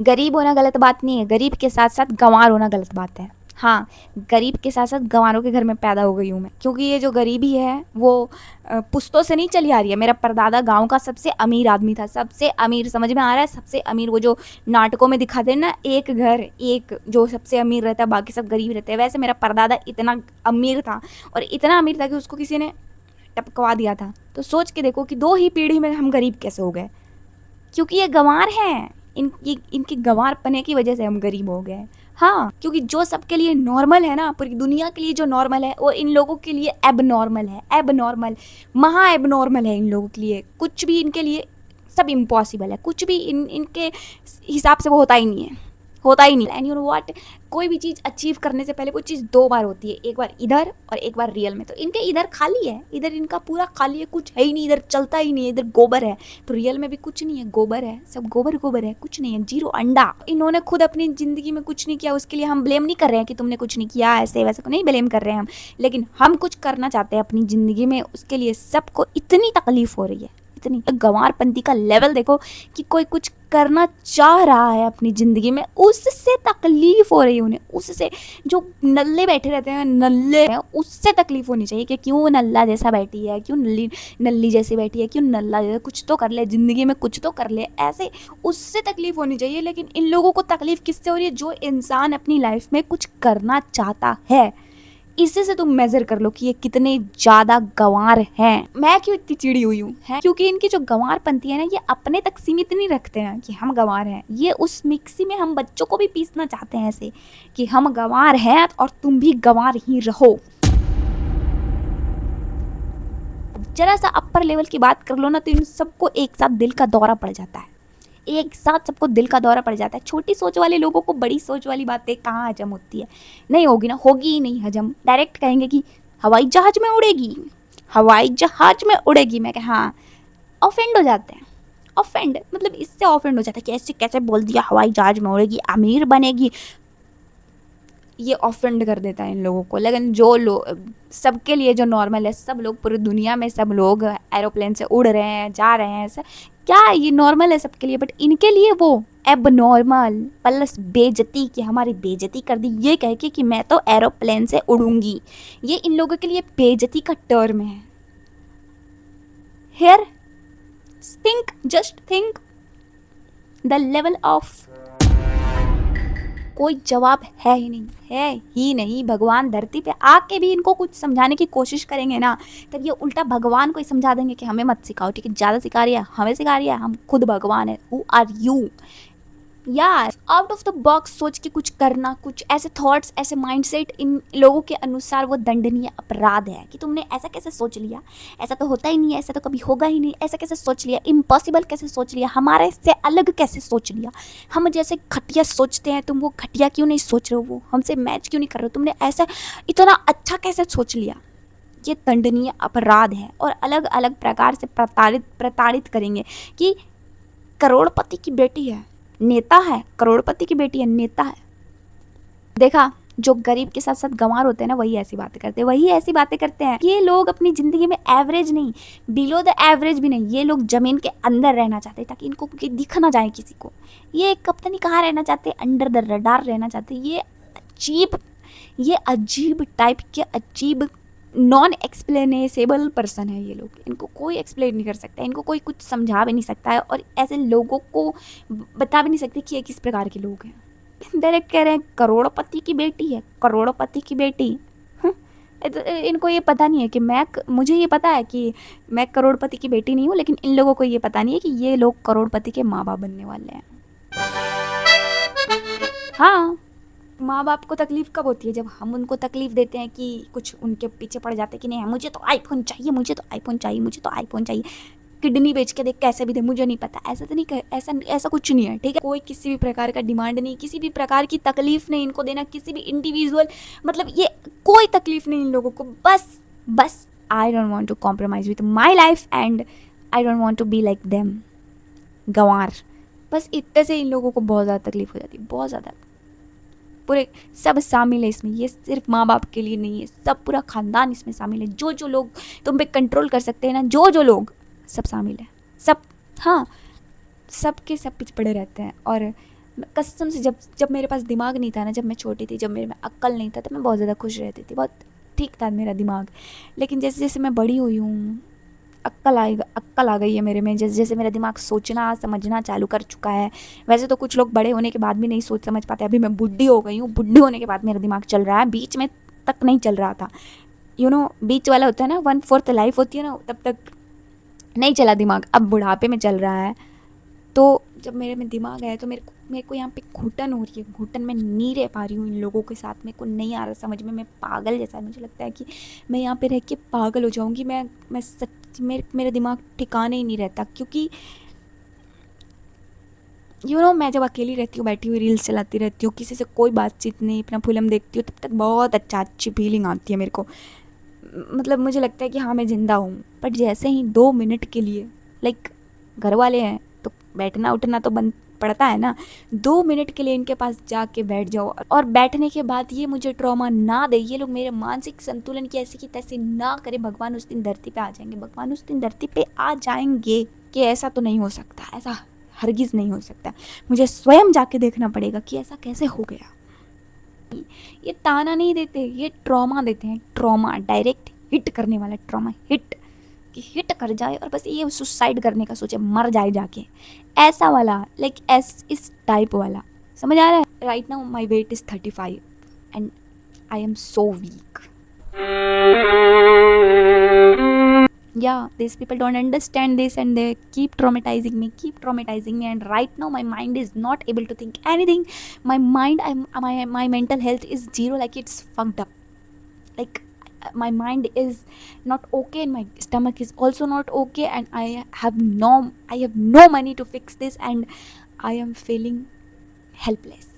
गरीब होना गलत बात नहीं है, गरीब के साथ साथ गंवार होना गलत बात है। हाँ, गरीब के साथ साथ गंवारों के घर में पैदा हो गई हूँ मैं, क्योंकि ये जो गरीबी है वो पुश्तों से नहीं चली आ रही है। मेरा परदादा गांव का सबसे अमीर आदमी था, सबसे अमीर, समझ में आ रहा है, सबसे अमीर। वो जो नाटकों में दिखाते हैं ना, एक घर एक जो सबसे अमीर रहता है बाकी सब गरीब रहते हैं, वैसे मेरा परदादा इतना अमीर था, और इतना अमीर था कि उसको किसी ने टपकवा दिया था। तो सोच के देखो कि 2 ही पीढ़ी में हम गरीब कैसे हो गए, क्योंकि ये गंवार हैं। इनकी गंवारपने की वजह से हम गरीब हो गए। हाँ, क्योंकि जो सबके लिए नॉर्मल है ना, पूरी दुनिया के लिए जो नॉर्मल है, वो इन लोगों के लिए एब नॉर्मल है। एब नॉर्मल, महा एब नॉर्मल है इन लोगों के लिए। कुछ भी इनके लिए सब इम्पॉसिबल है, कुछ भी इनके हिसाब से वो होता ही नहीं है, होता ही नहीं। एंड यू नो व्हाट, कोई भी चीज़ अचीव करने से पहले कोई चीज़ 2 बार होती है, एक बार इधर और एक बार रियल में। तो इनके इधर खाली है, इधर इनका पूरा खाली है, कुछ है ही नहीं, इधर चलता ही नहीं है, इधर गोबर है। तो रियल में भी कुछ नहीं है, गोबर है, सब गोबर गोबर है, कुछ नहीं है, जीरो अंडा। इन्होंने खुद अपनी ज़िंदगी में कुछ नहीं किया, उसके लिए हम ब्लेम नहीं कर रहे हैं कि तुमने कुछ नहीं किया, ऐसे वैसे को नहीं ब्लेम कर रहे हैं हम। लेकिन हम कुछ करना चाहते हैं अपनी ज़िंदगी में, उसके लिए सबको इतनी तकलीफ़ हो रही है, इतनी। गंवारपंती का लेवल देखो कि कोई कुछ करना चाह रहा है अपनी ज़िंदगी में, उससे तकलीफ़ हो रही है उन्हें, उससे। जो नल्ले बैठे रहते हैं, नल्ले हैं, उससे तकलीफ़ होनी चाहिए कि क्यों नल्ला जैसा बैठी है, क्यों नल्ली नल्ली जैसी बैठी है, क्यों नल्ला जैसा, कुछ तो कर ले ज़िंदगी में, कुछ तो कर ले, ऐसे उससे तकलीफ़ होनी चाहिए। लेकिन इन लोगों को तकलीफ़ किससे हो रही है? जो इंसान अपनी लाइफ में कुछ करना चाहता है, इसी से तुम मेजर कर लो कि ये कितने ज्यादा गंवार हैं। मैं क्यों इतनी चिड़ी हुई हूँ है, क्योंकि इनकी जो गंवारपंती है ना, ये अपने तक सीमित नहीं रखते हैं कि हम गंवार हैं। ये उस मिक्सी में हम बच्चों को भी पीसना चाहते हैं ऐसे कि हम गंवार हैं और तुम भी गंवार ही रहो। जरा सा अपर लेवल की बात कर लो ना, तो इन सबको एक साथ दिल का दौरा पड़ जाता है, एक साथ सबको दिल का दौरा पड़ जाता है। छोटी सोच वाले लोगों को बड़ी सोच वाली बातें कहाँ हजम होती है? नहीं होगी ना, होगी ही नहीं हजम। डायरेक्ट कहेंगे कि हवाई जहाज में उड़ेगी, हवाई जहाज में उड़ेगी। मैं कह हाँ, ऑफेंड हो जाते हैं। ऑफेंड मतलब इससे ऑफेंड हो जाता है कि ऐसे कैसे बोल दिया, हवाई जहाज में उड़ेगी, अमीर बनेगी। ये ऑफेंड कर देता है इन लोगों को। लेकिन जो लोग, सबके लिए जो नॉर्मल है, सब लोग पूरी दुनिया में सब लोग एरोप्लेन से उड़ रहे हैं, जा रहे हैं, ऐसा क्या ये नॉर्मल है सबके लिए, बट इनके लिए वो एब नॉर्मल प्लस बेइज्जती, कि हमारी बेइज्जती कर दी ये कह के कि मैं तो एरोप्लेन से उड़ूंगी। ये इन लोगों के लिए बेइज्जती का टर्म है। Here think, just think the level of, कोई जवाब है ही नहीं, है ही नहीं। भगवान धरती पे आके भी इनको कुछ समझाने की कोशिश करेंगे ना, तब ये उल्टा भगवान को ही समझा देंगे कि हमें मत सिखाओ, ठीक है? ज़्यादा सिखा रही है, हमें सिखा रही है, हम खुद भगवान है। हु आर यू यार? आउट ऑफ द बॉक्स सोच के कुछ करना, कुछ ऐसे थॉट्स, ऐसे माइंडसेट इन लोगों के अनुसार वो दंडनीय अपराध है कि तुमने ऐसा कैसे सोच लिया, ऐसा तो होता ही नहीं है, ऐसा तो कभी होगा ही नहीं, ऐसा कैसे सोच लिया, इम्पॉसिबल कैसे सोच लिया, हमारे से अलग कैसे सोच लिया, हम जैसे घटिया सोचते हैं तुम वो घटिया क्यों नहीं सोच रहे हो, वो हमसे मैच क्यों नहीं कर रहे हो, तुमने ऐसा इतना अच्छा कैसे सोच लिया। ये दंडनीय अपराध है, और अलग अलग प्रकार से प्रताड़ित करेंगे कि करोड़पति की बेटी है, नेता है, करोड़पति की बेटी है, नेता है। देखा, जो गरीब के साथ साथ गंवार होते हैं ना, वही ऐसी बातें करते हैं, वही ऐसी बातें करते हैं। ये लोग अपनी ज़िंदगी में एवरेज नहीं, बिलो द एवरेज भी नहीं, ये लोग ज़मीन के अंदर रहना चाहते हैं ताकि इनको दिख ना जाए किसी को। ये कब तक नहीं कहाँ रहना चाहते, अंडर द रडार रहना चाहते। ये अजीब टाइप के, अजीब नॉन एक्सप्लेनेसेबल पर्सन है ये लोग। इनको कोई एक्सप्लेन नहीं कर सकता, इनको कोई कुछ समझा भी नहीं सकता है, और ऐसे लोगों को बता भी नहीं सकते कि ये किस प्रकार के लोग हैं। डायरेक्ट कह रहे हैं करोड़पति की बेटी है, करोड़पति की बेटी। इनको ये पता नहीं है कि मुझे ये पता है कि मैं करोड़पति की बेटी नहीं हूँ, लेकिन इन लोगों को ये पता नहीं है कि ये लोग करोड़पति के माँ बाप बनने वाले हैं। हाँ, माँ बाप को तकलीफ़ कब होती है? जब हम उनको तकलीफ़ देते हैं कि कुछ उनके पीछे पड़ जाते हैं कि नहीं मुझे तो आईफोन चाहिए, मुझे तो आईफोन चाहिए, मुझे तो आईफोन चाहिए, किडनी बेच के देख कैसे भी दे, मुझे नहीं पता। ऐसा तो नहीं, ऐसा कुछ नहीं है, ठीक है? कोई किसी भी प्रकार का डिमांड नहीं, किसी भी प्रकार की तकलीफ़ नहीं इनको देना, किसी भी इंडिविजुअल, मतलब ये कोई तकलीफ़ नहीं इन लोगों को। बस I don't want to compromise with my life and I don't want to be like them, गंवार। बस इतने से इन लोगों को बहुत ज़्यादा तकलीफ़ हो जाती है, बहुत ज़्यादा। पूरे सब शामिल है इसमें, ये सिर्फ माँ बाप के लिए नहीं है, सब पूरा ख़ानदान इसमें शामिल है। जो लोग तुम पे कंट्रोल कर सकते हैं ना, जो लोग, सब शामिल है, सब। हाँ, सब के सब पीछे पड़े रहते हैं। और कसम से जब जब मेरे पास दिमाग नहीं था ना, जब मैं छोटी थी, जब मेरे में अक्ल नहीं था, तब मैं बहुत ज़्यादा खुश रहती थी, बहुत ठीक था मेरा दिमाग। लेकिन जैसे जैसे मैं बड़ी हुई हूँ, अक्ल आ गई है मेरे में, जैसे जैसे मेरा दिमाग सोचना समझना चालू कर चुका है। वैसे तो कुछ लोग बड़े होने के बाद भी नहीं सोच समझ पाते, अभी मैं बुढ़ी हो गई हूँ, बुढ़ी होने के बाद मेरा दिमाग चल रहा है, बीच में तक नहीं चल रहा था। बीच वाला होता है ना, 1/4 लाइफ होती है ना, तब तक नहीं चला दिमाग, अब बुढ़ापे में चल रहा है। तो जब मेरे में दिमाग आया तो मेरे को यहाँ पे घुटन हो रही है, घुटन में नहीं रह पा रही हूँ इन लोगों के साथ, मेरे को नहीं आ रहा समझ में, मैं पागल जैसा है, मुझे लगता है कि मैं यहाँ पे रह के पागल हो जाऊँगी। मैं सच मेरा दिमाग ठिकाने ही नहीं रहता, क्योंकि मैं जब अकेली रहती हूँ, बैठी हुई रील्स चलाती रहती हूँ, किसी से कोई बातचीत नहीं, अपना फिल्म देखती हूँ, तब तक बहुत अच्छी फीलिंग आती है मेरे को। मतलब मुझे लगता है कि हाँ मैं ज़िंदा हूँ। बट जैसे ही 2 मिनट के लिए, लाइक, घर वाले हैं तो बैठना उठना तो बंद पड़ता है ना, 2 मिनट के लिए इनके पास जाके बैठ जाओ, और बैठने के बाद ये मुझे ट्रॉमा ना दे, ये लोग मेरे मानसिक संतुलन की ऐसी की तैसी ना करे, भगवान उस दिन धरती पे आ जाएंगे, भगवान उस दिन धरती पे आ जाएंगे कि ऐसा तो नहीं हो सकता, ऐसा हरगिज़ नहीं हो सकता। मुझे स्वयं जाके देखना पड़ेगा कि ऐसा कैसे हो गया। ये ताना नहीं देते, ये ट्रॉमा देते हैं, ट्रॉमा, डायरेक्ट हिट करने वाला ट्रॉमा, हिट, कि हिट कर जाए और बस ये सुसाइड करने का सोचे, मर जाए जाके, ऐसा वाला, लाइक इस टाइप वाला। समझ आ रहा है? Right now my weight is 35 and I am so weak. Yeah, these people don't understand this and they keep traumatizing me, and right now my mind is not able to think anything. My mental health is zero, like it's fucked up. Like, my mind is not okay and my stomach is also not okay, and I have no money to fix this, and I am feeling helpless.